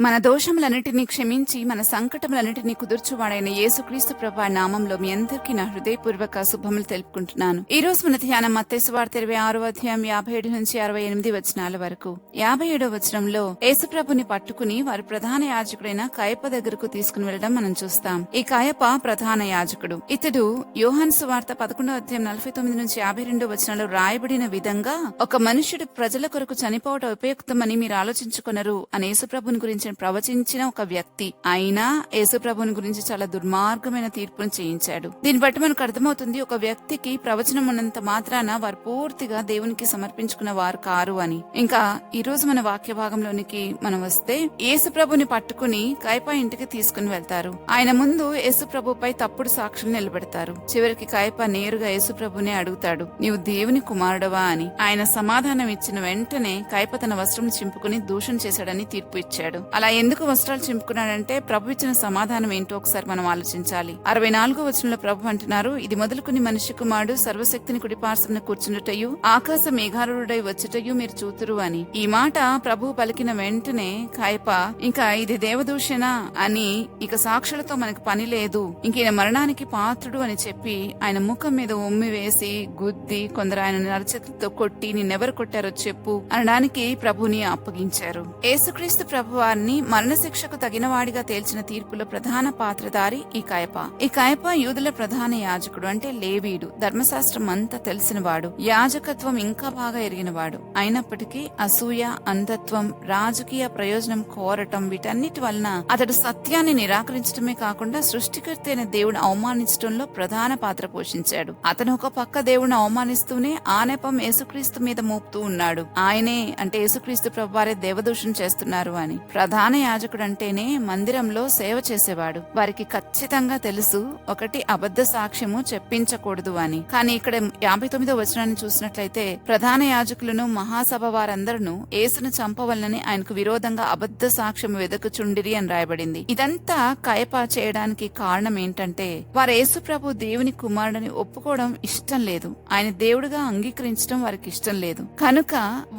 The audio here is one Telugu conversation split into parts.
మన దోషములన్నిటినీ క్షమించి మన సంకటములన్నిటినీ కుదుర్చువాడైన యేసుక్రీస్తు ప్రభువా నామంలో మీ అందరికీ నా హృదయపూర్వక శుభములు తెలుపుకుంటున్నాను. ఈ రోజు మన ధ్యానం మత్తయి సువార్త 26వ అధ్యాయం 57 నుంచి 68 వచనాల వరకు. 57వ వచనంలో యేసుప్రభుని పట్టుకుని వారి ప్రధాన యాజకుడైన కయప దగ్గరకు తీసుకుని వెళ్లడం మనం చూస్తాం. ఈ కయప ప్రధాన యాజకుడు. ఇతడు యోహాను సువార్త 11వ అధ్యాయం 49 నుంచి 52 వచనాల్లో రాయబడిన విధంగా ఒక మనుష్యుడు ప్రజల కొరకు చనిపోవడం ఉపయుక్తమని మీరు ఆలోచించుకున్నారు అని యేసుప్రభుని గురించి ప్రవచించిన ఒక వ్యక్తి. అయినా యేసుప్రభుని గురించి చాలా దుర్మార్గమైన తీర్పును చేయించాడు. దీన్ని బట్టి మనకు అర్థమవుతుంది, ఒక వ్యక్తికి ప్రవచనం ఉన్నంత మాత్రాన వారు పూర్తిగా దేవునికి సమర్పించుకున్న వారు కారు అని. ఇంకా ఈ రోజు మన వాక్య భాగంలోనికి మనం వస్తే యేసుప్రభుని పట్టుకుని కయప ఇంటికి తీసుకుని వెళ్తారు. ఆయన ముందు యేసుప్రభుపై తప్పుడు సాక్షులు నిలబెడతారు. చివరికి కయప నేరుగా యేసుప్రభునే అడుగుతాడు, నీవు దేవుని కుమారుడవా అని. ఆయన సమాధానం ఇచ్చిన వెంటనే కయప తన వస్త్రం చింపుకుని దూషణ చేశాడని తీర్పు ఇచ్చాడు. అలా ఎందుకు వస్త్రాలు చింపుకున్నాడంటే ప్రభు ఇచ్చిన సమాధానం ఏంటో ఒకసారి మనం ఆలోచించాలి. 64వ వచనంలో ప్రభు అంటున్నారు, ఇది మొదలుకుని మనిషి కుమారుడు సర్వశక్తిని కుడిపార్శ్వన కూర్చున్నటయు ఆకాశ మేఘారుడై వచ్చుటయు మీరు చూతురు అని. ఈ మాట ప్రభు పలికిన వెంటనే కయప ఇంకా ఇది దేవదూషణ అని, ఇక సాక్షులతో మనకు పని లేదు, ఇంక ఈయన మరణానికి పాత్రుడు అని చెప్పి ఆయన ముఖం మీద ఉమ్మి వేసి గుద్ది కొందరు ఆయన నరచేతులతో కొట్టి నిన్నెవరు కొట్టారో చెప్పు అనడానికి ప్రభుని అప్పగించారు. యేసుక్రీస్తు ప్రభు వారిని మరణశిక్షకు తగినవాడిగా తేల్చిన తీర్పులో ప్రధాన పాత్రధారి ఈ కయప. ఈ కయప యూదుల ప్రధాన యాజకుడు, అంటే లేవీయుడు. ధర్మశాస్త్రం అంతా తెలిసినవాడు, యాజకత్వం ఇంకా బాగా ఎరిగినవాడు. అయినప్పటికీ అసూయ, అంధత్వం, రాజకీయ ప్రయోజనం కోరటం వీటన్నిటి వలన అతడు సత్యాన్ని నిరాకరించడమే కాకుండా సృష్టికర్త అయిన దేవుని అవమానించడంలో ప్రధాన పాత్ర పోషించాడు. అతను ఒక పక్క దేవుని అవమానిస్తూనే ఆ నెపం యేసుక్రీస్తు మీద మోపుతూ ఉన్నాడు. ఆయనే అంటే యేసుక్రీస్తు ప్రభువారే దేవదూషణ చేస్తున్నారు అని. ప్రధాన యాజకుడు అంటేనే మందిరంలో సేవ చేసేవాడు. వారికి ఖచ్చితంగా తెలుసు, ఒకటి అబద్ధ సాక్ష్యము చెప్పించకూడదు అని. కానీ ఇక్కడ 59వ వచనాన్ని చూసినట్లయితే ప్రధాన యాజకులను మహాసభ వారందరూ యేసును చంపవలనని ఆయనకు విరోధంగా అబద్ధ సాక్ష్యం వెదకుచుండిరి అని రాయబడింది. ఇదంతా కయప చేయడానికి కారణం ఏంటంటే వారు యేసు ప్రభు దేవుని కుమారుడని ఒప్పుకోవడం ఇష్టం లేదు. ఆయన దేవుడిగా అంగీకరించడం వారికి ఇష్టం లేదు. కనుక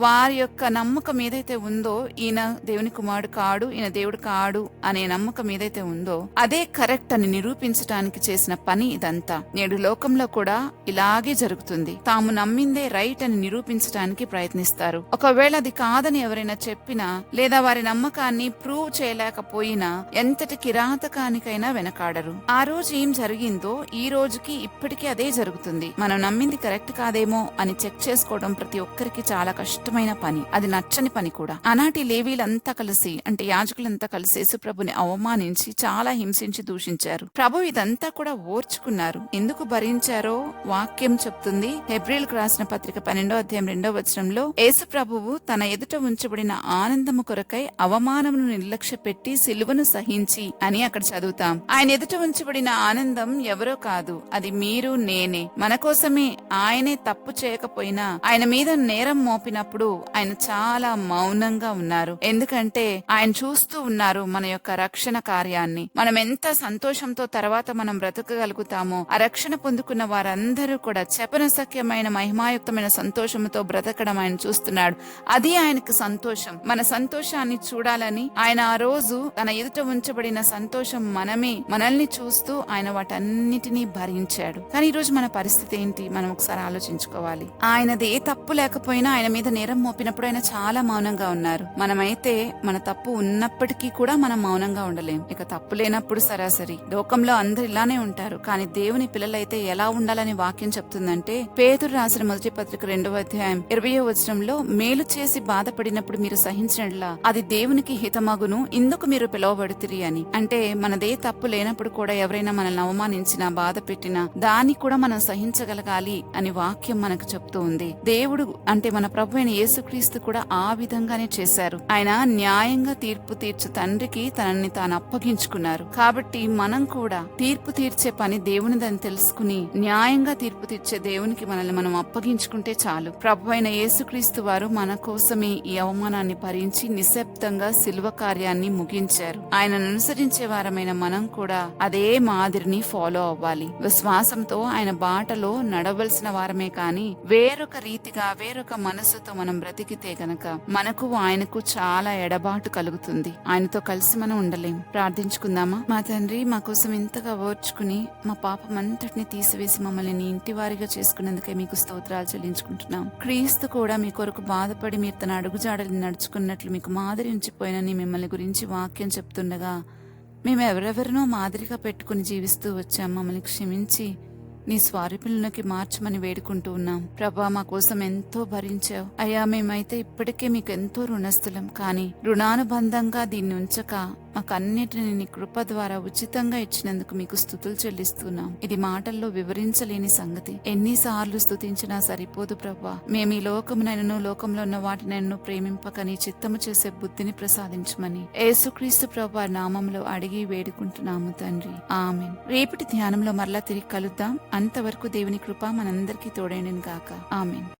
వారి యొక్క నమ్మకం ఏదైతే ఉందో, ఈయన దేవుని కుమారుడు కాడు, ఈయన దేవుడు కాడు అనే నమ్మకం ఏదైతే ఉందో అదే కరెక్ట్ అని నిరూపించడానికి చేసిన పని ఇదంతా. నేడు లోకంలో కూడా ఇలాగే జరుగుతుంది. తాము నమ్మిందే రైట్ అని నిరూపించడానికి ప్రయత్నిస్తారు. ఒకవేళ అది కాదని ఎవరైనా చెప్పినా లేదా వారి నమ్మకాన్ని ప్రూవ్ చేయలేకపోయినా ఎంతటి కిరాతకానికైనా వెనకాడరు. ఆ రోజు ఏం జరిగిందో ఈ రోజుకి ఇప్పటికీ అదే జరుగుతుంది. మనం నమ్మింది కరెక్ట్ కాదేమో అని చెక్ చేసుకోవడం ప్రతి ఒక్కరికి చాలా కష్టమైన పని, అది నచ్చని పని కూడా. ఆనాటి లేవీలంతా కలిసి అంటే యాజకులంతా కలిసి యేసుప్రభుని అవమానించి చాలా హింసించి దూషించారు. ప్రభు ఇదంతా కూడా ఓర్చుకున్నారు. ఎందుకు భరించారో వాక్యం చెప్తుంది. హెబ్రీయులకు రాసిన పత్రిక 12వ అధ్యాయం 2వ వచనంలో యేసుప్రభువు తన ఎదుట ఉంచబడిన ఆనందము కొరకై అవమానమును నిర్లక్ష్య పెట్టి సిలువను సహించి అని అక్కడ చదువుతాం. ఆయన ఎదుట ఉంచబడిన ఆనందం ఎవరో కాదు, అది మీరు నేనే. మన కోసమే. ఆయనే తప్పు చేయకపోయినా ఆయన మీద నేరం మోపినప్పుడు ఆయన చాలా మౌనంగా ఉన్నారు. ఎందుకంటే ఆయన చూస్తూ ఉన్నారు మన యొక్క రక్షణ కార్యాన్ని. మనం ఎంత సంతోషంతో తర్వాత మనం బ్రతకగలుగుతామో ఆ రక్షణ పొందుకున్న వారందరూ కూడా చెప్పనసఖ్యమైన మహిమాయుక్తమైన సంతోషంతో బ్రతకడం ఆయన చూస్తున్నాడు. అది ఆయనకు సంతోషం. మన సంతోషాన్ని చూడాలని ఆయన ఆ రోజు తన ఎదుట ఉంచబడిన సంతోషం మనల్ని చూస్తూ ఆయన వాటన్నిటినీ భరించాడు. కానీ ఈ రోజు మన పరిస్థితి ఏంటి మనం ఒకసారి ఆలోచించుకోవాలి. ఆయనది ఏ తప్పు లేకపోయినా ఆయన మీద నేరం మోపినప్పుడు ఆయన చాలా మౌనంగా ఉన్నారు. మనమైతే మన తప్పు ఉన్నప్పటికీ కూడా మనం మౌనంగా ఉండలేం. ఇక తప్పు లేనప్పుడు సరాసరి లోకంలో అందరు ఇలానే ఉంటారు. కానీ దేవుని పిల్లలైతే ఎలా ఉండాలని వాక్యం చెప్తుందంటే పేతురు రాసిన మొదటి పత్రిక 2వ అధ్యాయం 20వ వచనంలో మేలు చేసి బాధపడినప్పుడు మీరు సహించినట్లా అది దేవునికి హితమగును, ఇందుకు మీరు పిలువబడుతురి అని. అంటే మనదే తప్పు లేనప్పుడు కూడా ఎవరైనా మనల్ని అవమానించినా బాధ పెట్టినా దాన్ని కూడా మనం సహించగలగాలి అని వాక్యం మనకు చెప్తూ ఉంది. దేవుడు అంటే మన ప్రభు అయిన యేసుక్రీస్తు కూడా ఆ విధంగానే చేశారు. ఆయన న్యాయంగా తీర్పు తీర్చు తండ్రికి తనని తాను అప్పగించుకున్నారు. కాబట్టి మనం కూడా తీర్పు తీర్చే పని దేవునిదని తెలుసుకుని న్యాయంగా తీర్పు తీర్చే దేవునికి మనల్ని మనం అప్పగించుకుంటే చాలు. ప్రభు అయిన యేసుక్రీస్తు వారు మన కోసమే ఈ అవమానాన్ని భరించి నిశ్శబ్దంగా శిలువ కార్యాన్ని ముగించారు. ఆయనను అనుసరించే వారమైన మనం కూడా అదే మాదిరిని ఫాలో అవ్వాలి. విశ్వాసంతో ఆయన బాటలో నడవలసిన వారమే కాని వేరొక రీతిగా వేరొక మనసుతో మనం బ్రతికితే గనక మనకు ఆయనకు చాలా ఎడబాటు కలుగుతుంది. కలుగుతుంది. ఆయనతో కలిసి మనం ఉండలేం. ప్రార్థించుకుందామా? మా తండ్రి, మా కోసం ఇంతగా ఓర్చుకుని మా పాపమంతటిని తీసివేసి మమ్మల్ని నీ ఇంటి వారిగా చేసుకున్నందుకే మీకు స్తోత్రాలు చెల్లించుకుంటున్నాం. క్రీస్తు కూడా మీ కొరకు బాధపడి మీరు తన అడుగుజాడల్ని నడుచుకున్నట్లు మీకు మాదిరి ఉంచిపోయినని మిమ్మల్ని గురించి వాక్యం చెప్తుండగా మేము ఎవరెవరినో మాదిరిగా పెట్టుకుని జీవిస్తూ వచ్చాం. మమ్మల్ని క్షమించి నీ స్వరూపంలోకి మార్చమని వేడుకుంటూ ఉన్నాం. ప్రభా, మా కోసం ఎంతో భరించావు అయ్యా. మేమైతే ఇప్పటికే మీకు ఎంతో రుణస్థులం. కానీ రుణానుబంధంగా దీన్ని ఉంచక మాకన్నిటిని నీ కృప ద్వారా ఉచితంగా ఇచ్చినందుకు మీకు స్తుతులు చెల్లిస్తున్నాం. ఇది మాటల్లో వివరించలేని సంగతి. ఎన్నిసార్లు స్తుతించినా సరిపోదు ప్రభా. మేము ఈ లోకమునైనను లోకంలో ఉన్న వాటినైనను ప్రేమింపక నీ చిత్తము చేసే బుద్ధిని ప్రసాదించమని యేసుక్రీస్తు ప్రభా నామంలో అడిగి వేడుకుంటున్నాము తండ్రి. ఆమేన్. రేపటి ధ్యానంలో మరలా తిరిగి కలుద్దాం. అంతవరకు దేవుని కృప మనందరికీ తోడైండును గాక. ఆమేన్.